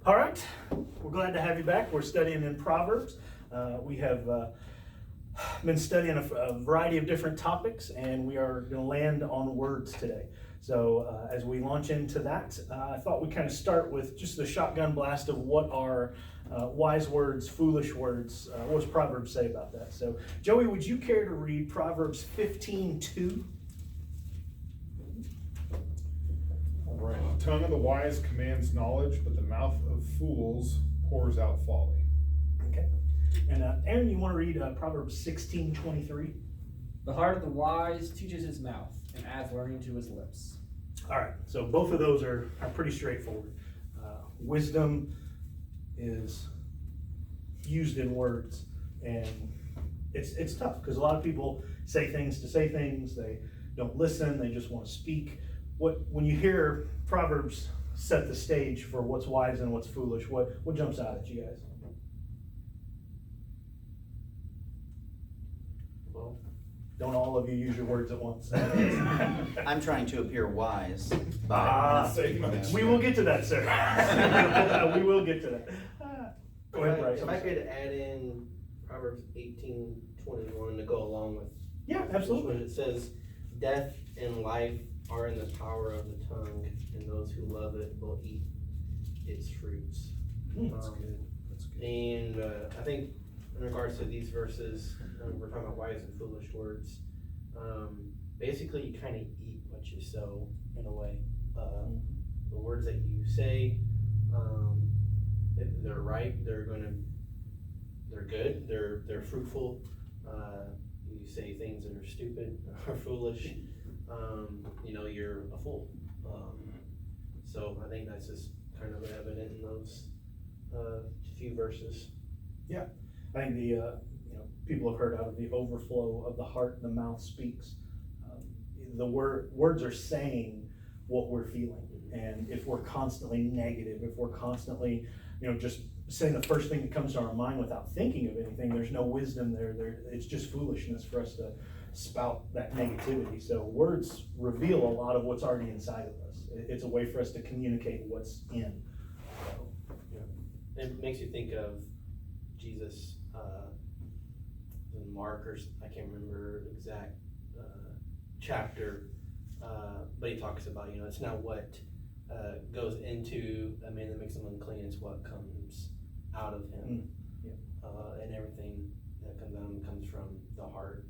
All right, we're glad to have you back. We're studying in Proverbs. We have been studying a variety of different topics, and we are going to land on words today. So as we launch into that, I thought we'd kind of start with just the shotgun blast of what are wise words, foolish words. What does Proverbs say about that? So Joey, would you care to read Proverbs 15:2? Right. The tongue of the wise commands knowledge, but the mouth of fools pours out folly. Okay. And Aaron, you want to read Proverbs 16:23? The heart of the wise teaches his mouth, and adds learning to his lips. All right, so both of those are pretty straightforward. Wisdom is used in words, and it's tough because a lot of people say things to say things. They don't listen. They just want to speak. When you hear Proverbs set the stage for what's wise and what's foolish, what jumps out at you guys? Well, don't all of you use your words at once. I'm trying to appear wise. We will get to that, sir. We will get to that. Go ahead, Bryce. If I could add in Proverbs 18:21 to go along with. Yeah, absolutely. When it says, "Death and life are in the power of the tongue, and those who love it will eat its fruits." That's good. And I think in regards to these verses, we're talking about wise and foolish words. Basically, you kind of eat what you sow in a way. The words that you say, if they're right, they're good, they're fruitful. You say things that are stupid or foolish, you're a fool. So I think that's just kind of evident in those few verses. Yeah, I think the people have heard out of the overflow of the heart, the mouth speaks. The words are saying what we're feeling, and if we're constantly negative, if we're constantly, just saying the first thing that comes to our mind without thinking of anything, there's no wisdom there. It's just foolishness for us to spout that negativity. So words reveal a lot of what's already inside of us. It's a way for us to communicate what's in. So, yeah. It makes you think of Jesus in Mark, or I can't remember the exact chapter, but he talks about, it's not what goes into a man that makes him unclean, it's what comes out of him. And everything that comes out of him comes from the heart.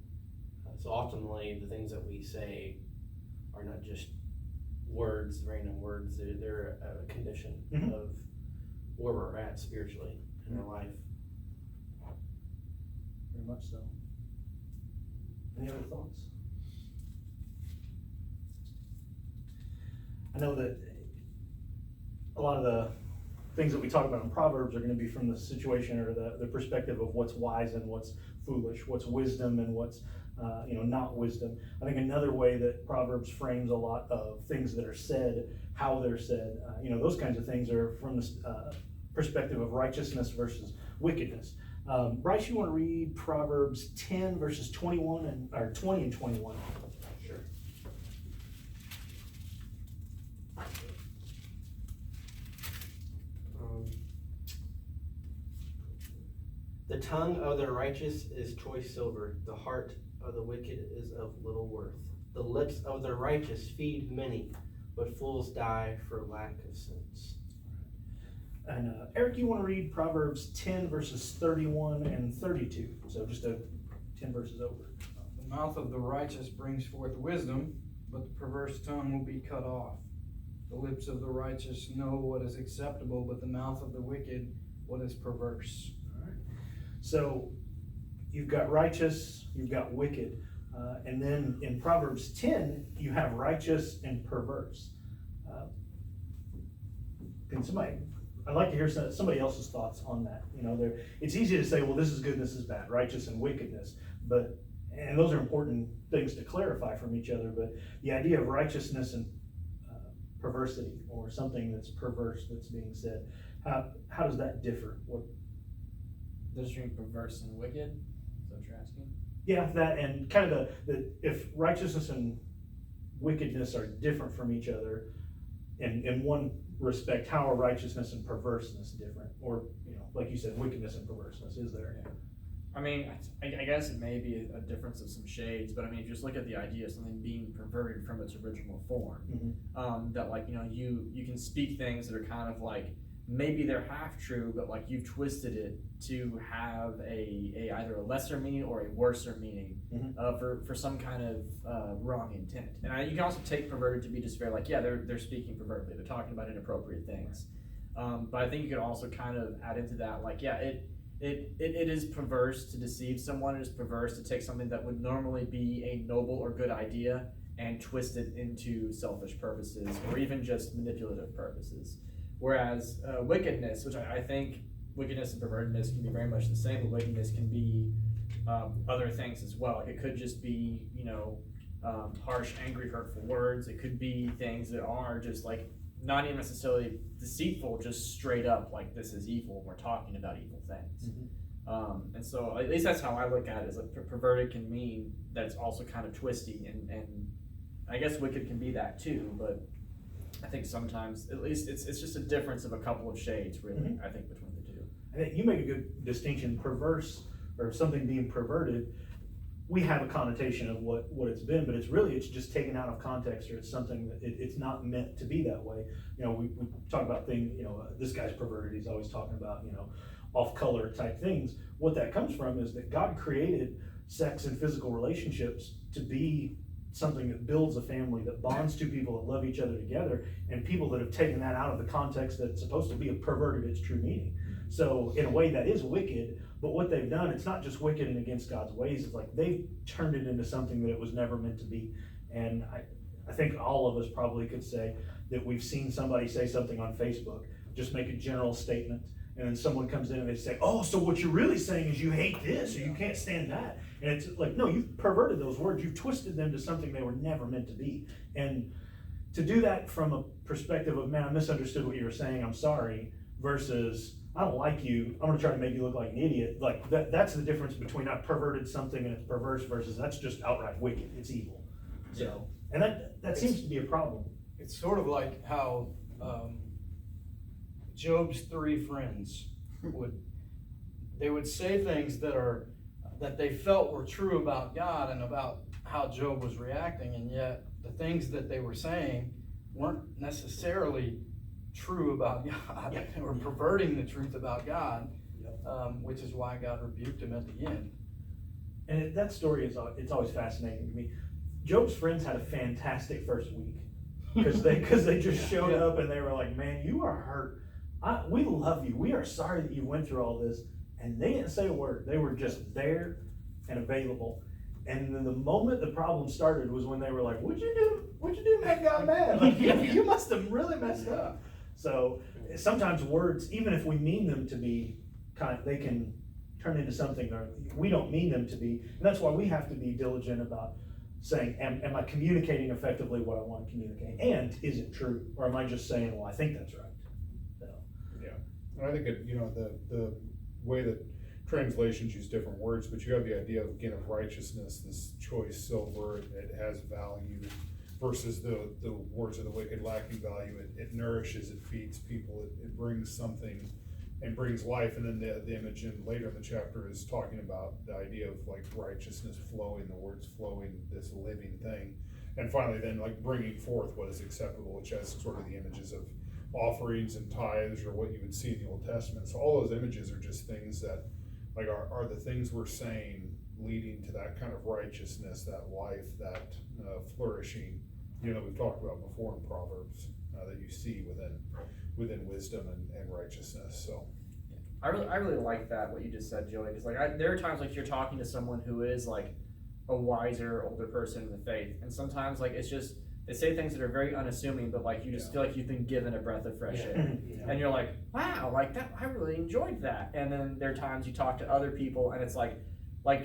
So ultimately, the things that we say are not just words, random words. They're a condition of where we're at spiritually in our life. Very much so. Any other thoughts? I know that a lot of the things that we talk about in Proverbs are going to be from the situation or the perspective of what's wise and what's foolish, what's wisdom and what's not wisdom. I think another way that Proverbs frames a lot of things that are said, how they're said, those kinds of things are from the perspective of righteousness versus wickedness. Bryce, you want to read Proverbs 10 verses 21 or 20 and 21? Sure. The tongue of the righteous is choice silver. The heart of the wicked is of little worth. The lips of the righteous feed many, but fools die for lack of sense. And Eric, you want to read Proverbs 10 verses 31 and 32? So just 10 verses over. The mouth of the righteous brings forth wisdom, but the perverse tongue will be cut off. The lips of the righteous know what is acceptable, but the mouth of the wicked what is perverse. So you've got righteous, you've got wicked, and then in Proverbs 10, you have righteous and perverse. I'd like to hear somebody else's thoughts on that. It's easy to say, well, this is good and this is bad, righteous and wickedness, and those are important things to clarify from each other, but the idea of righteousness and perversity, or something that's perverse that's being said, how does that differ? The difference between perverse and wicked? Is that what you're asking? Yeah, that, and kind of the if righteousness and wickedness are different from each other, in one respect, how are righteousness and perverseness different? Or, like you said, wickedness and perverseness, is there? I mean, I guess it may be a difference of some shades, but I mean, if you just look at the idea of something being perverted from its original form, that like, you can speak things that are kind of like, maybe they're half true, but like you've twisted it to have a either a lesser meaning or a worser meaning for some kind of wrong intent. And you can also take perverted to be just very like, yeah, they're speaking pervertedly, they're talking about inappropriate things. But I think you could also kind of add into that, like, yeah, it is perverse to deceive someone. It is perverse to take something that would normally be a noble or good idea and twist it into selfish purposes or even just manipulative purposes. Whereas wickedness, which I think wickedness and pervertedness can be very much the same, but wickedness can be other things as well. Like it could just be, harsh, angry, hurtful words. It could be things that are just like not even necessarily deceitful, just straight up like this is evil. We're talking about evil things. And so at least that's how I look at it, is like perverted can mean that it's also kind of twisty, and I guess wicked can be that too, but I think sometimes, at least it's just a difference of a couple of shades, really, I think, between the two. I think you make a good distinction. Perverse, or something being perverted, we have a connotation of what it's been, but it's just taken out of context, or it's something that it's not meant to be that way. We talk about things, this guy's perverted, he's always talking about, off color type things. What that comes from is that God created sex and physical relationships to be something that builds a family, that bonds two people that love each other together, and people that have taken that out of the context that's supposed to be perverted its true meaning. So in a way that is wicked, but what they've done, it's not just wicked and against God's ways, it's like they've turned it into something that it was never meant to be. And I think all of us probably could say that we've seen somebody say something on Facebook, just make a general statement, and then someone comes in and they say, oh, so what you're really saying is you hate this, or you can't stand that. And it's like, no, you've perverted those words, you've twisted them to something they were never meant to be. And to do that from a perspective of, man, I misunderstood what you were saying, I'm sorry, versus, I don't like you, I'm gonna try to make you look like an idiot. Like that's the difference between I perverted something and it's perverse versus that's just outright wicked, it's evil. So, and that seems to be a problem. It's sort of like how Job's three friends would say things that they felt were true about God and about how Job was reacting, and yet the things that they were saying weren't necessarily true about God. They were perverting the truth about God, which is why God rebuked him at the end. And that story it's always fascinating to me. Job's friends had a fantastic first week because they just showed up and they were like, man, you are hurt. We love you. We are sorry that you went through all this. And they didn't say a word. They were just there and available. And then the moment the problem started was when they were like, what'd you do? What'd you do make God mad? Like, you must have really messed up. So sometimes words, even if we mean them to be they can turn into something we don't mean them to be. And that's why we have to be diligent about saying, am I communicating effectively what I want to communicate? And is it true? Or am I just saying, well, I think that's right? So. Yeah. And I think the way that translations use different words, but you have the idea again of righteousness, this choice silver, it has value, versus the words of the wicked lacking value. It nourishes, it feeds people, it brings something and brings life. And then the image later in the chapter is talking about the idea of like righteousness flowing, the words flowing, this living thing. And finally then like bringing forth what is acceptable, which has sort of the images of offerings and tithes, or what you would see in the Old Testament. So all those images are just things that like are the things we're saying leading to that kind of righteousness, that life, that flourishing, we've talked about before in Proverbs, that you see within wisdom and righteousness. So I really like that, what you just said, Joey, because like there are times like you're talking to someone who is like a wiser, older person in the faith, and sometimes like it's just they say things that are very unassuming, but like you just feel like you've been given a breath of fresh air. And you're like, wow, like that, I really enjoyed that. And then there are times you talk to other people and it's like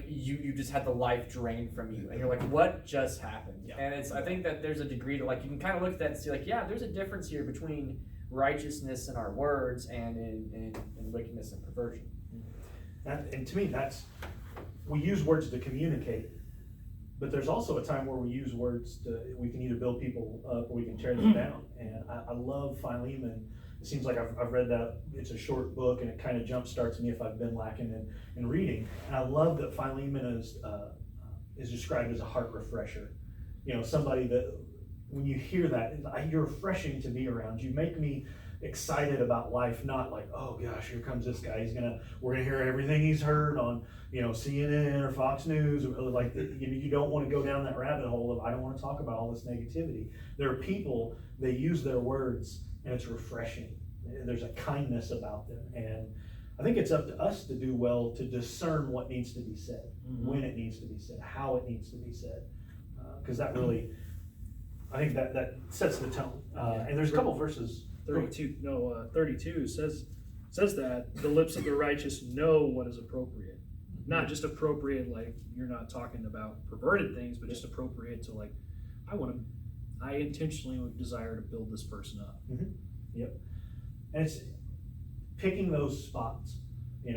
you just had the life drained from you, and you're like, what just happened? And I think that there's a degree to like, you can kind of look at that and see like, yeah, there's a difference here between righteousness in our words and in wickedness and perversion. And to me, we use words to communicate, But there's also a time where we use words we can either build people up or we can tear them down. And I love Philemon. It seems like I've read that. It's a short book and it kind of jump starts me if I've been lacking in reading. And I love that Philemon is described as a heart refresher. You know, somebody that when you hear that, you're refreshing to be around. You make me excited about life, not like, oh gosh, here comes this guy. We're gonna hear everything he's heard on, CNN or Fox News. Or like, you don't want to go down that rabbit hole of I don't want to talk about all this negativity. There are people, they use their words and it's refreshing. There's a kindness about them, and I think it's up to us to do well to discern what needs to be said, when it needs to be said, how it needs to be said, because that really, I think that sets the tone. And there's a couple verses. 32 says that the lips of the righteous know what is appropriate. Not just appropriate, like you're not talking about perverted things, but just appropriate to like, I intentionally would desire to build this person up. Mm-hmm. Yep. And it's picking those spots, and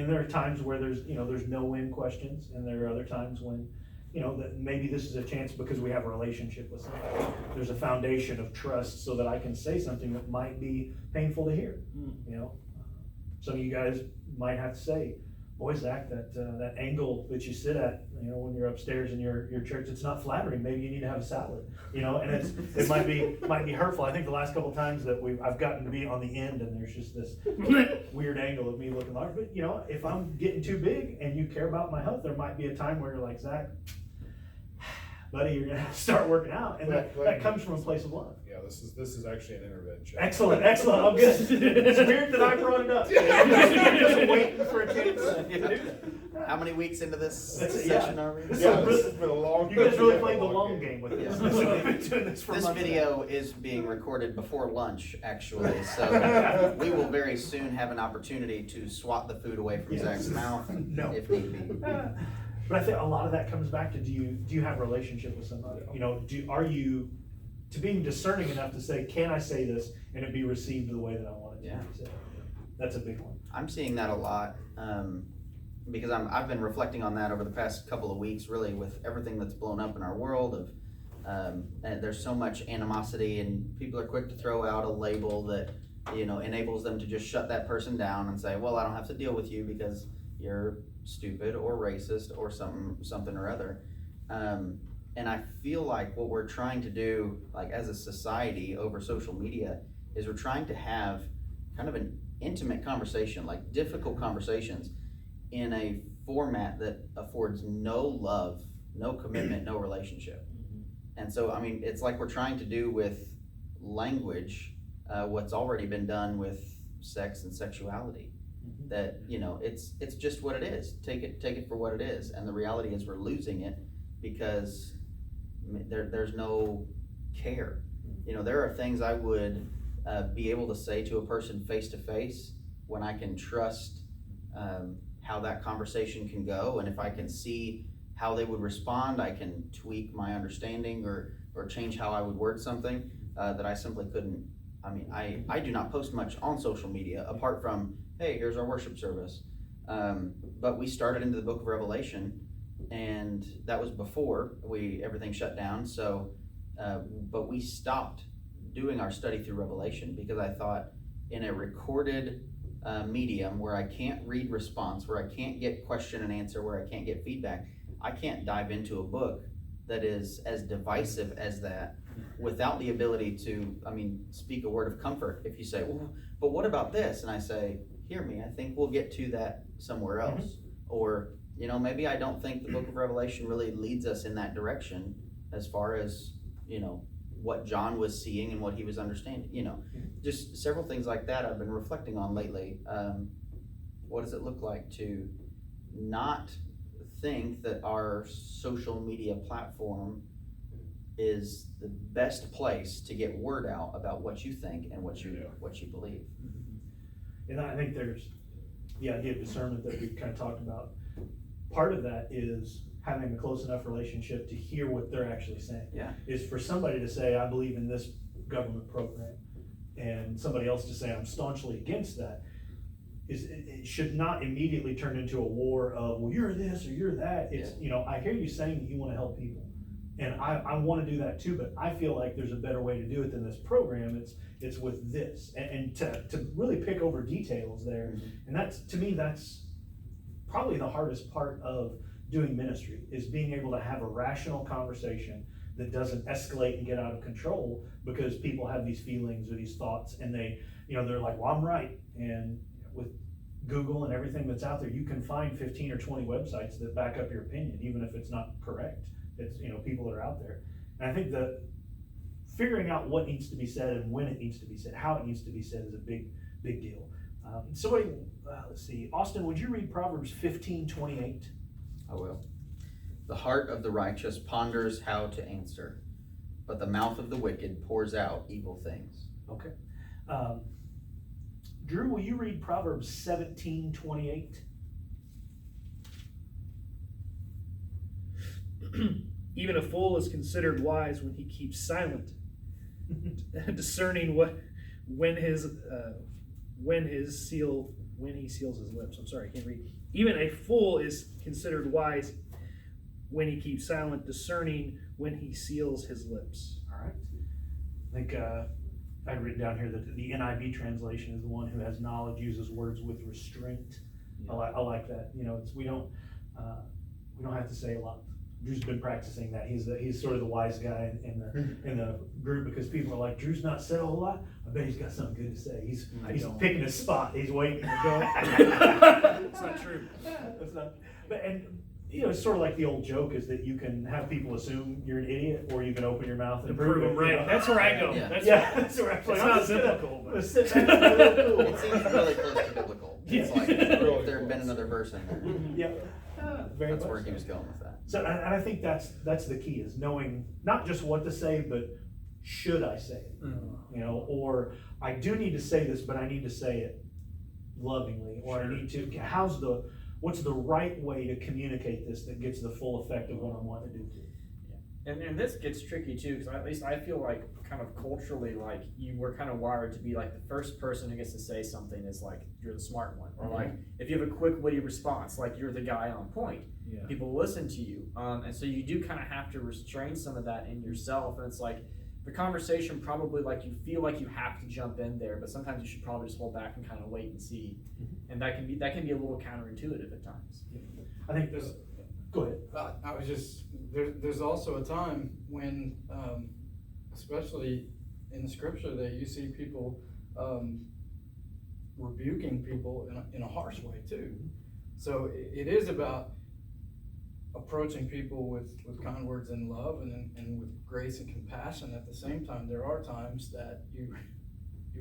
there are times where there's no win questions, and there are other times when, that maybe this is a chance because we have a relationship with somebody. There's a foundation of trust so that I can say something that might be painful to hear, Some of you guys might have to say, boy, Zach, that angle that you sit at, when you're upstairs in your church, it's not flattering. Maybe you need to have a salad, and it might be hurtful. I think the last couple of times that I've gotten to be on the end and there's just this weird angle of me looking large. But if I'm getting too big and you care about my health, there might be a time where you're like, Zach, buddy, you're gonna have to start working out, and that comes from a place of love. Yeah, this is actually an intervention. Excellent. I'm good. It's weird that I brought it up. Just waiting for a chance to do that. How many weeks into this Yeah. session are we? This This has been a long. You guys really played the long game with this. Yeah. We've been doing this for This months video is being recorded before lunch, actually, so we will very soon have an opportunity to swat the food away from Yes. Zach's mouth No. if need be. But I think a lot of that comes back to do you have a relationship with somebody? Are you to being discerning enough to say, can I say this and it be received the way that I want it to be said? That's a big one. I'm seeing that a lot, because I've been reflecting on that over the past couple of weeks, really, with everything that's blown up in our world and there's so much animosity, and people are quick to throw out a label that, enables them to just shut that person down and say, well, I don't have to deal with you because you're stupid or racist or something or other. And I feel like what we're trying to do, like as a society over social media, is we're trying to have kind of an intimate conversation, like difficult conversations, in a format that affords no love, no commitment, no relationship. And so, it's like we're trying to do with language what's already been done with sex and sexuality. That, it's just what it is. Take it for what it is. And the reality is we're losing it because there's no care. There are things I would be able to say to a person face to face when I can trust how that conversation can go, and if I can see how they would respond, I can tweak my understanding or change how I would word something that I simply couldn't. I do not post much on social media apart from, hey, here's our worship service. But we started into the book of Revelation, and that was before everything shut down. So, but we stopped doing our study through Revelation because I thought, in a recorded medium where I can't read response, where I can't get question and answer, where I can't get feedback, I can't dive into a book that is as divisive as that without the ability to, speak a word of comfort. If you say, well, but what about this? And I say, hear me, I think we'll get to that somewhere else. Or, maybe I don't think the book of Revelation really leads us in that direction as far as, what John was seeing and what he was understanding, just several things like that I've been reflecting on lately. What does it look like to not think that our social media platform is the best place to get word out about what you think and what you believe? And I think there's the idea of discernment that we've kind of talked about. Part of that is having a close enough relationship to hear what they're actually saying. Yeah. Is for somebody to say, I believe in this government program, and somebody else to say, I'm staunchly against that. it should not immediately turn into a war of, well, you're this or you're that. It's, I hear you saying that you want to help people. And I want to do that too, but I feel like there's a better way to do it than this program. It's with this, and to really pick over details there. And that's, to me, that's probably the hardest part of doing ministry, is being able to have a rational conversation that doesn't escalate and get out of control because people have these feelings or these thoughts, and they're like, well, I'm right. And with Google and everything that's out there, you can find 15 or 20 websites that back up your opinion, even if it's not correct. It's, people that are out there. And I think that figuring out what needs to be said and when it needs to be said, how it needs to be said, is a big deal. Let's see, Austin, would you read Proverbs 15:28? I will. The heart of the righteous ponders how to answer, but the mouth of the wicked pours out evil things. Okay. Drew, will you read Proverbs 17:28? Even a fool is considered wise when he keeps silent, discerning when he seals his lips. I'm sorry, I can't read. Even a fool is considered wise when he keeps silent, discerning when he seals his lips. All right. I think I've written down here that the NIV translation is the one who has knowledge, uses words with restraint. Yeah. I like that. We don't have to say a lot. Drew's been practicing that. He's sort of the wise guy in the group, because people are like, Drew's not said a whole lot. I bet he's got something good to say. He's picking his spot. He's waiting to go. It's not true. That's not. But it's sort of like the old joke, is that you can have people assume you're an idiot, or you can open your mouth and prove them right. That's where I go. Yeah. That's where I play. It's not biblical, but sit back and be a little cool. It seems really close to biblical. It's like, if there had been another verse in there. Yeah. That's where he was going with that. So, and I think that's the key, is knowing not just what to say, but should I say it? Or I do need to say this, but I need to say it lovingly, or I need to, what's the right way to communicate this that gets the full effect of what I want to do? And this gets tricky too, because at least I feel like, kind of culturally, like we're kind of wired to be like, the first person who gets to say something is like, you're the smart one, or like if you have a quick witty response, like you're the guy on point. Yeah. People listen to you, and so you do kind of have to restrain some of that in yourself. And it's like the conversation, probably like you feel like you have to jump in there, but sometimes you should probably just hold back and kind of wait and see. And that can be a little counterintuitive at times. I think there's. Go ahead. I was just, there's also a time when, especially in the scripture, that you see people rebuking people in a harsh way too. So it is about approaching people with kind words and love, and with grace and compassion. At the same time, there are times that you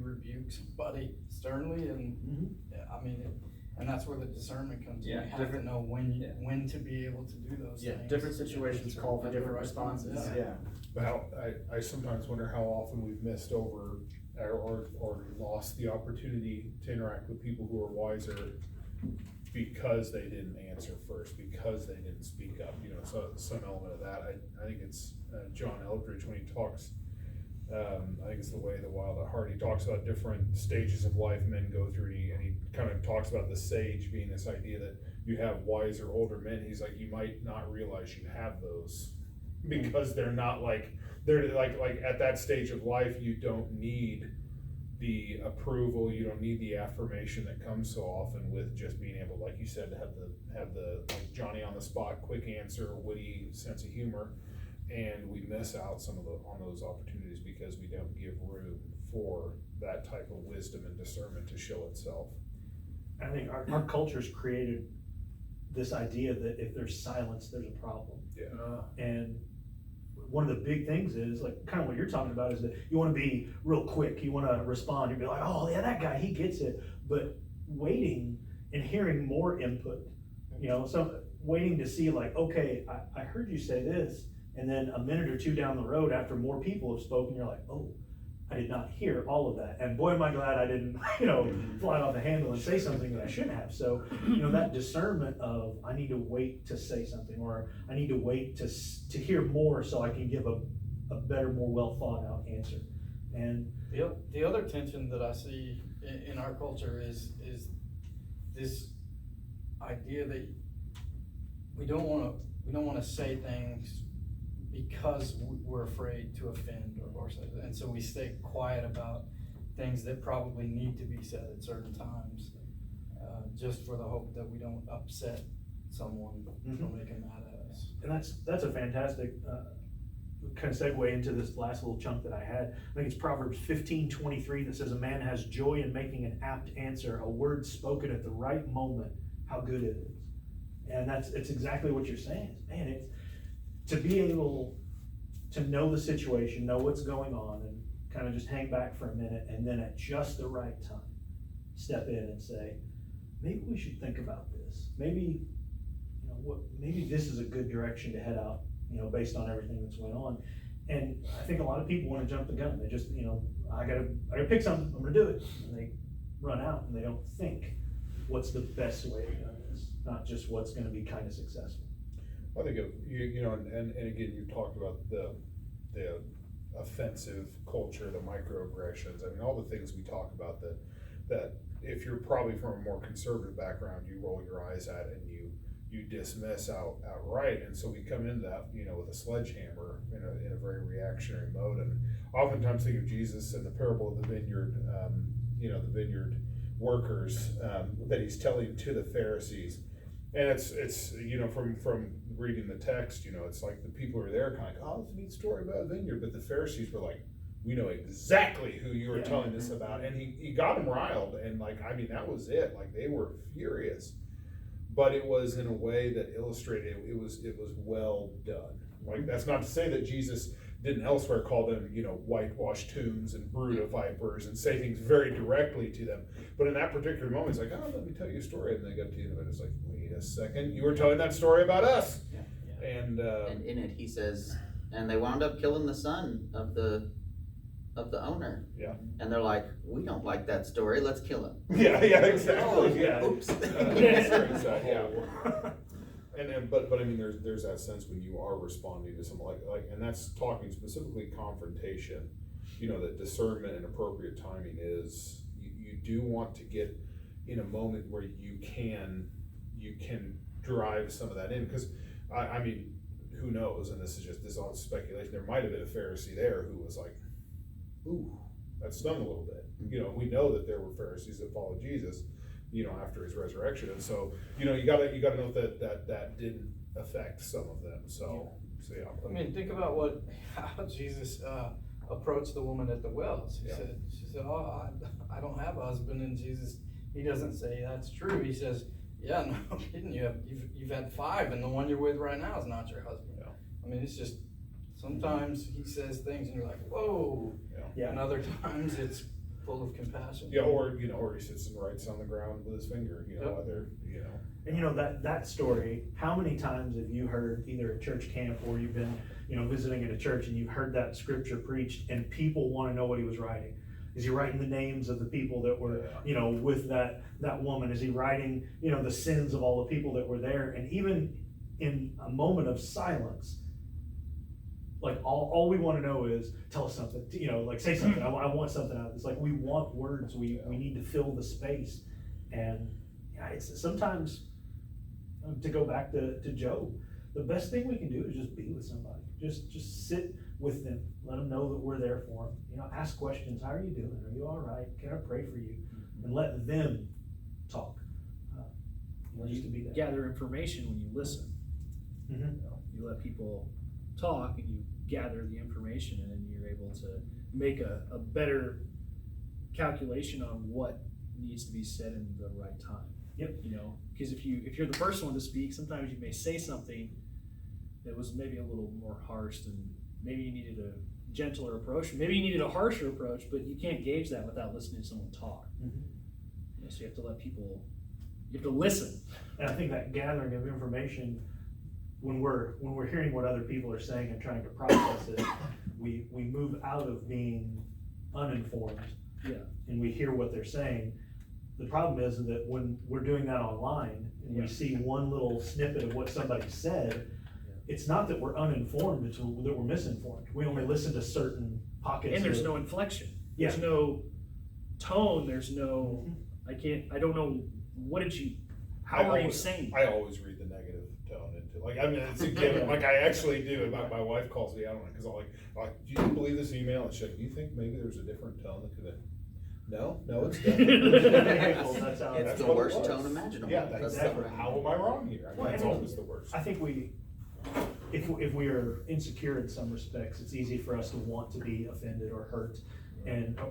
rebuke somebody sternly, and and that's where the discernment comes in. Yeah, You have to know when to be able to do those things. Different situations call for different responses. Well, I sometimes wonder how often we've missed over or lost the opportunity to interact with people who are wiser because they didn't answer first, because they didn't speak up. So some element of that. I think it's John Eldridge, when he talks. I think it's The Way of the Wild at Heart. He talks about different stages of life men go through, and he kind of talks about the sage being this idea that you have wiser older men. He's like, you might not realize you have those, because they're like at that stage of life, you don't need the approval, you don't need the affirmation that comes so often with just being able, like you said, to have the like Johnny on the spot, quick answer, witty sense of humor. And we miss out on those opportunities because we don't give room for that type of wisdom and discernment to show itself. I think our culture's created this idea that if there's silence, there's a problem. Yeah. And one of the big things is, like, kind of what you're talking about, is that you want to be real quick. You want to respond. You'd be like, oh yeah, that guy, he gets it. But waiting and hearing more input, so waiting to see, like, okay, I heard you say this. And then a minute or two down the road, after more people have spoken, you're like, oh, I did not hear all of that. And boy, am I glad I didn't, fly off the handle and say something that I shouldn't have. So, that discernment of, I need to wait to say something, or I need to wait to hear more so I can give a better, more well thought out answer. And the other tension that I see in our culture is this idea that we don't wanna say things because we're afraid to offend or something, and so we stay quiet about things that probably need to be said at certain times, just for the hope that we don't upset someone or make them mad at us. And that's a fantastic, kind of segue into this last little chunk that I had. I think it's Proverbs 15:23 that says, a man has joy in making an apt answer, a word spoken at the right moment, how good it is. And it's exactly what you're saying. Man, it's to be able to know the situation, know what's going on, and kind of just hang back for a minute, and then at just the right time, step in and say, maybe we should think about this. Maybe, maybe this is a good direction to head out, based on everything that's going on. And I think a lot of people want to jump the gun. They just, I gotta pick something, I'm gonna do it. And they run out and they don't think what's the best way to do this, not just what's gonna be kind of successful. I think, and again, you've talked about the offensive culture, the microaggressions, I mean, all the things we talk about that if you're probably from a more conservative background, you roll your eyes at and you dismiss outright. And so we come into that, with a sledgehammer in a very reactionary mode. And oftentimes think of Jesus and the parable of the vineyard, the vineyard workers, that he's telling to the Pharisees. And it's from reading the text, it's like the people who are there kind of like, oh, it's a neat story about a vineyard. But the Pharisees were like, we know exactly who you were telling this about. And he got them riled. And that was it. Like, they were furious. But it was in a way that illustrated it was well done. Like, that's not to say that Jesus didn't elsewhere call them, whitewashed tombs and brood of vipers and say things very directly to them. But in that particular moment, it's like, oh, let me tell you a story. And they got to the end of it. It's like, wait a second, you were telling that story about us. Yeah. And in it, he says, and they wound up killing the son of the owner. Yeah. And they're like, we don't like that story, let's kill him. Yeah, exactly. yeah. Oops. But I mean, there's that sense when you are responding to something like, and that's talking specifically confrontation, that discernment and appropriate timing is, you do want to get in a moment where you can drive some of that in, because I mean, who knows, and this is all speculation, there might have been a Pharisee there who was like, ooh, that stung a little bit. We know that there were Pharisees that followed Jesus, after his resurrection. And so, you gotta know that didn't affect some of them. So yeah. I mean, think about how Jesus approached the woman at the wells. She said, oh, I don't have a husband. And Jesus, he doesn't say that's true. He says, yeah, no kidding, you've had 5, and the one you're with right now is not your husband. Yeah. I mean, it's just, sometimes he says things and you're like, whoa. Yeah. And other times it's full of compassion. Yeah, or he sits and writes on the ground with his finger, whether, And that story, how many times have you heard either at church camp or you've been, visiting at a church and you've heard that scripture preached and people want to know what he was writing? Is he writing the names of the people that were, with that woman? Is he writing, the sins of all the people that were there? And even in a moment of silence, like all we want to know is tell us something, say something. I want something out of this. Like, we want words. We need to fill the space. And it's sometimes, to go back to Job, the best thing we can do is just be with somebody. Just sit with them. Let them know that we're there for them. Ask questions. How are you doing? Are you all right? Can I pray for you? And let them talk. Just to be there. Gather information when you listen. Mm-hmm. You let people talk and you gather the information, and then you're able to make a better calculation on what needs to be said in the right time. Yep. Because if you're the first one to speak, sometimes you may say something that was maybe a little more harsh, and maybe you needed a gentler approach, maybe you needed a harsher approach, but you can't gauge that without listening to someone talk. Mm-hmm. So you have to let people, you have to listen. And I think that gathering of information, when we're hearing what other people are saying and trying to process it, we move out of being uninformed. Yeah. And we hear what they're saying. The problem is that when we're doing that online and we see one little snippet of what somebody said, it's not that we're uninformed, it's that we're misinformed. We only listen to certain pockets. And there's no inflection. Yeah. There's no tone. There's no, I don't know what did you, I how are you always- saying? I always read the negative tone into, like, I mean, it's a given, like, I actually do, my wife calls me out on it, cause I'm like, do you believe this email? And she's like, do you think maybe there's a different tone that could have? No, it's definitely. That's how- It's That's the what it worst was. tone imaginable. Yeah, that's, Exactly. how am I wrong here? I Well, mean, it's and- always the worst. I think if we are insecure in some respects, it's easy for us to want to be offended or hurt,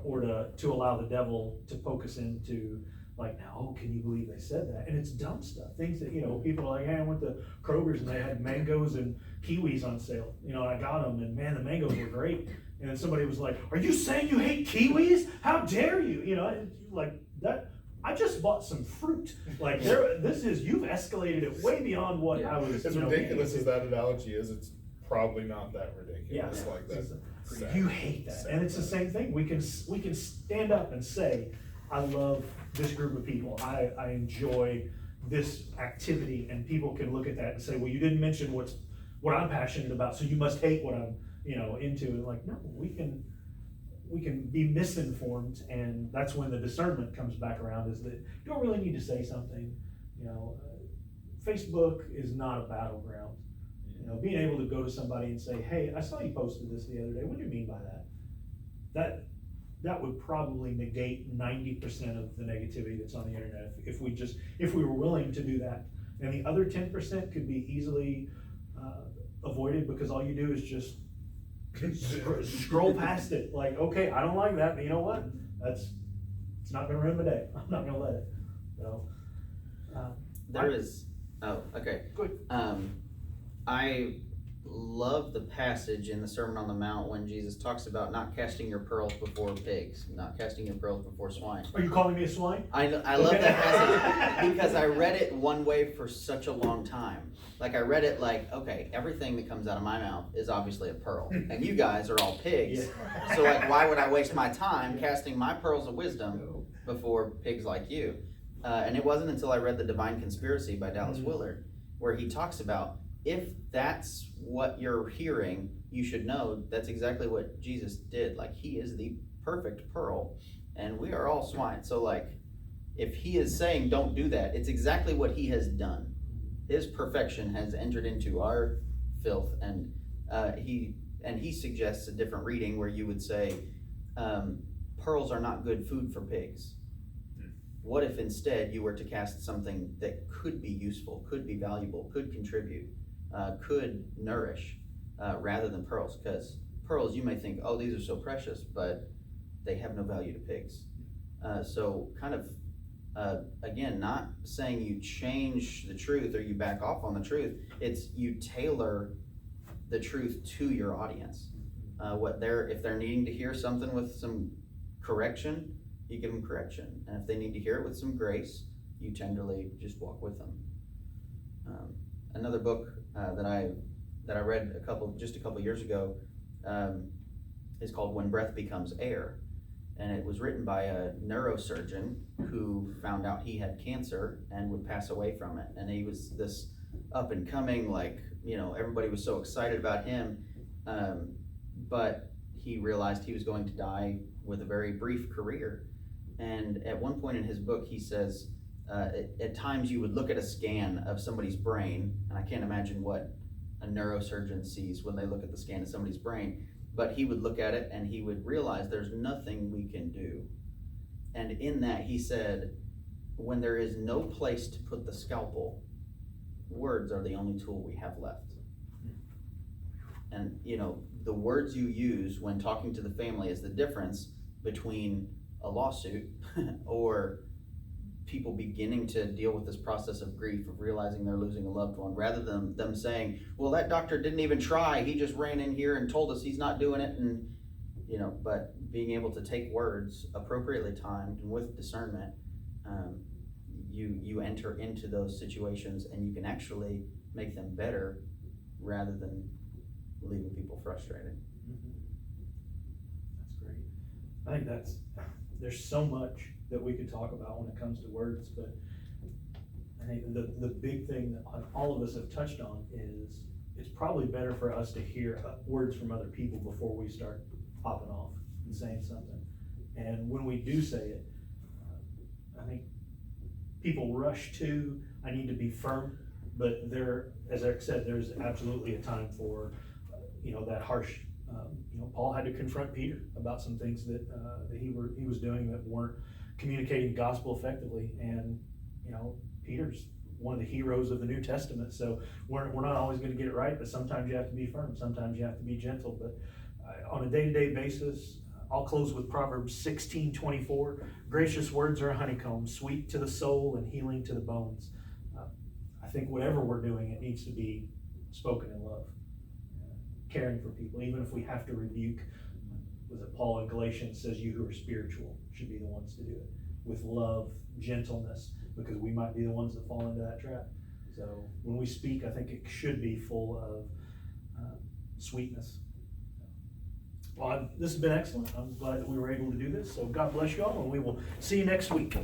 or to allow the devil to poke us into, like, now, oh, can you believe they said that? And it's dumb stuff, things that, people are like, hey, I went to Kroger's and they had mangoes and kiwis on sale, and I got them, and man, the mangoes were great. And then somebody was like, are you saying you hate kiwis? How dare you? Like that. I just bought some fruit. Like you've escalated it way beyond what I was. As ridiculous as that analogy is, it's probably not that Yeah. ridiculous, like that. Sad. You hate that, and it's the same thing. We can stand up and say, I love this group of people. I enjoy this activity, and people can look at that and say, well, you didn't mention what I'm passionate about, so you must hate what I'm into. And like, no, we can be misinformed, and that's when the discernment comes back around, is that you don't really need to say something. Facebook is not a battleground. Being able to go to somebody and say, hey, I saw you posted this the other day, what do you mean by that? That would probably negate 90% of the negativity that's on the internet, if we were willing to do that. And the other 10% could be easily avoided, because all you do is just scroll past it. Like, okay, I don't like that, but you know what? It's not gonna ruin my day. I'm not gonna let it. Okay. Good. I love the passage in the Sermon on the Mount when Jesus talks about not casting your pearls before pigs, not casting your pearls before swine. Are you calling me a swine? I love that passage because I read it one way for such a long time. Like, I read it like, okay, everything that comes out of my mouth is obviously a pearl, and you guys are all pigs. Yeah. So like, why would I waste my time casting my pearls of wisdom before pigs like you? And it wasn't until I read The Divine Conspiracy by Dallas Willard, where he talks about, if that's what you're hearing, you should know that's exactly what Jesus did. Like, he is the perfect pearl, and we are all swine. So like, if he is saying don't do that, it's exactly what he has done. His perfection has entered into our filth, and he suggests a different reading where you would say, pearls are not good food for pigs. What if instead you were to cast something that could be useful, could be valuable, could contribute, could nourish, rather than pearls? Because pearls, you may think, oh, these are so precious, but they have no value to pigs. So kind of, again, not saying you change the truth or you back off on the truth. It's you tailor the truth to your audience. If they're needing to hear something with some correction, you give them correction. And if they need to hear it with some grace, you tenderly just walk with them. Another book that I read just a couple years ago is called When Breath Becomes Air. And it was written by a neurosurgeon who found out he had cancer and would pass away from it. And he was this up and coming, everybody was so excited about him. But he realized he was going to die with a very brief career. And at one point in his book, he says, at times you would look at a scan of somebody's brain, and I can't imagine what a neurosurgeon sees when they look at the scan of somebody's brain, but he would look at it and he would realize there's nothing we can do. And in that, he said, when there is no place to put the scalpel, words are the only tool we have left. And the words you use when talking to the family is the difference between a lawsuit or people beginning to deal with this process of grief, of realizing they're losing a loved one, rather than them saying, well, that doctor didn't even try, he just ran in here and told us he's not doing it. And but being able to take words appropriately timed and with discernment, you enter into those situations and you can actually make them better rather than leaving people frustrated. That's great. I think there's so much that we could talk about when it comes to words, but I think the big thing that all of us have touched on is it's probably better for us to hear words from other people before we start popping off and saying something. And when we do say it, I think people rush to, I need to be firm, but there, as Eric said, there's absolutely a time for, that harsh, Paul had to confront Peter about some things that he was doing that weren't communicating the gospel effectively, and, Peter's one of the heroes of the New Testament, so we're not always gonna get it right, but sometimes you have to be firm, sometimes you have to be gentle, but on a day-to-day basis, I'll close with Proverbs 16:24. Gracious words are a honeycomb, sweet to the soul and healing to the bones. I think whatever we're doing, it needs to be spoken in love, caring for people, even if we have to rebuke. Was it Paul in Galatians says, you who are spiritual should be the ones to do it with love, gentleness, because we might be the ones that fall into that trap. So when we speak, I think it should be full of sweetness. Well, this has been excellent. I'm glad that we were able to do this. So God bless you all, and we will see you next week.